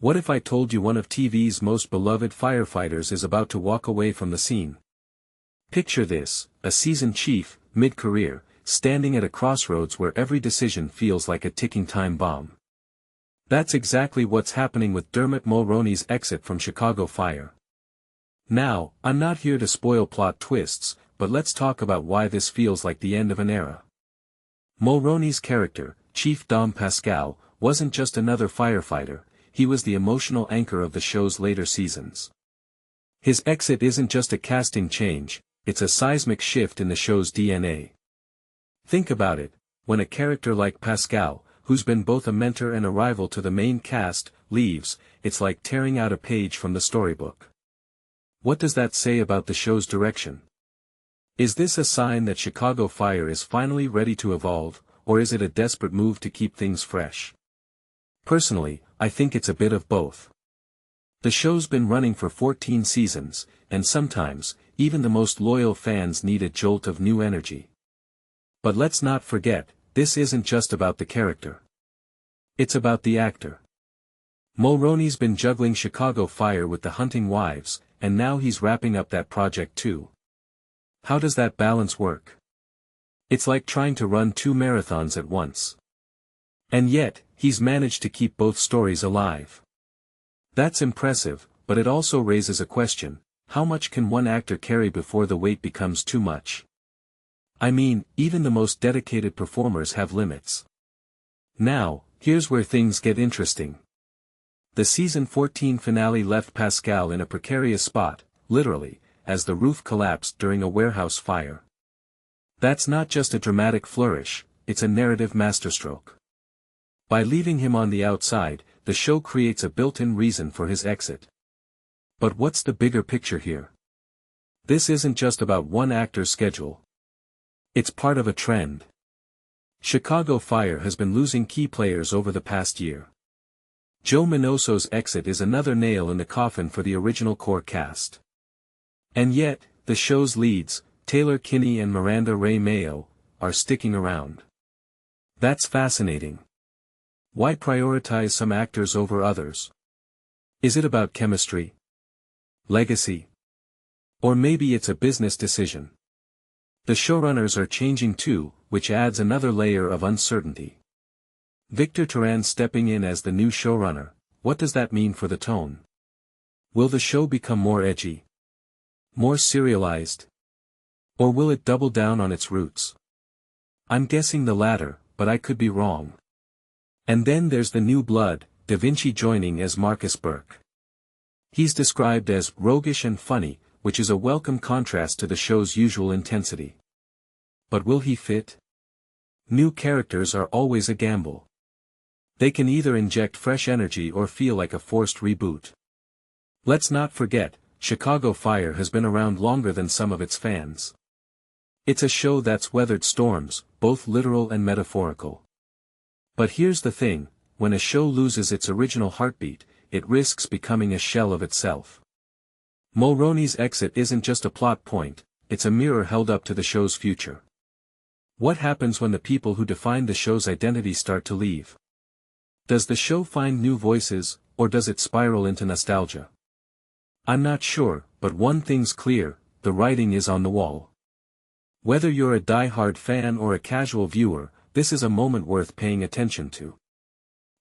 What if I told you one of TV's most beloved firefighters is about to walk away from the scene? Picture this, a seasoned chief, mid-career, standing at a crossroads where every decision feels like a ticking time bomb. That's exactly what's happening with Dermot Mulroney's exit from Chicago Fire. Now, I'm not here to spoil plot twists, but let's talk about why this feels like the end of an era. Mulroney's character, Chief Dom Pascal, wasn't just another firefighter, he was the emotional anchor of the show's later seasons. His exit isn't just a casting change, it's a seismic shift in the show's DNA. Think about it, when a character like Pascal, who's been both a mentor and a rival to the main cast, leaves, it's like tearing out a page from the storybook. What does that say about the show's direction? Is this a sign that Chicago Fire is finally ready to evolve, or is it a desperate move to keep things fresh? Personally, I think it's a bit of both. The show's been running for 14 seasons, and sometimes, even the most loyal fans need a jolt of new energy. But let's not forget, this isn't just about the character. It's about the actor. Mulroney's been juggling Chicago Fire with The Hunting Wives, and now he's wrapping up that project too. How does that balance work? It's like trying to run 2 marathons at once. And yet, he's managed to keep both stories alive. That's impressive, but it also raises a question: how much can one actor carry before the weight becomes too much? I mean, even the most dedicated performers have limits. Now, here's where things get interesting. The season 14 finale left Pascal in a precarious spot, literally, as the roof collapsed during a warehouse fire. That's not just a dramatic flourish, it's a narrative masterstroke. By leaving him on the outside, the show creates a built-in reason for his exit. But what's the bigger picture here? This isn't just about one actor's schedule. It's part of a trend. Chicago Fire has been losing key players over the past year. Joe Minoso's exit is another nail in the coffin for the original core cast. And yet, the show's leads, Taylor Kinney and Miranda Ray Mayo, are sticking around. That's fascinating. Why prioritize some actors over others? Is it about chemistry? Legacy? Or maybe it's a business decision? The showrunners are changing too, which adds another layer of uncertainty. Victor Turan stepping in as the new showrunner, what does that mean for the tone? Will the show become more edgy? More serialized? Or will it double down on its roots? I'm guessing the latter, but I could be wrong. And then there's the new blood, Da Vinci joining as Marcus Burke. He's described as roguish and funny, which is a welcome contrast to the show's usual intensity. But will he fit? New characters are always a gamble. They can either inject fresh energy or feel like a forced reboot. Let's not forget, Chicago Fire has been around longer than some of its fans. It's a show that's weathered storms, both literal and metaphorical. But here's the thing, when a show loses its original heartbeat, it risks becoming a shell of itself. Mulroney's exit isn't just a plot point, it's a mirror held up to the show's future. What happens when the people who defined the show's identity start to leave? Does the show find new voices, or does it spiral into nostalgia? I'm not sure, but one thing's clear, the writing is on the wall. Whether you're a die-hard fan or a casual viewer, this is a moment worth paying attention to.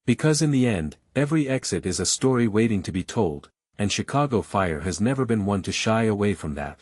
Because in the end, every exit is a story waiting to be told, and Chicago Fire has never been one to shy away from that.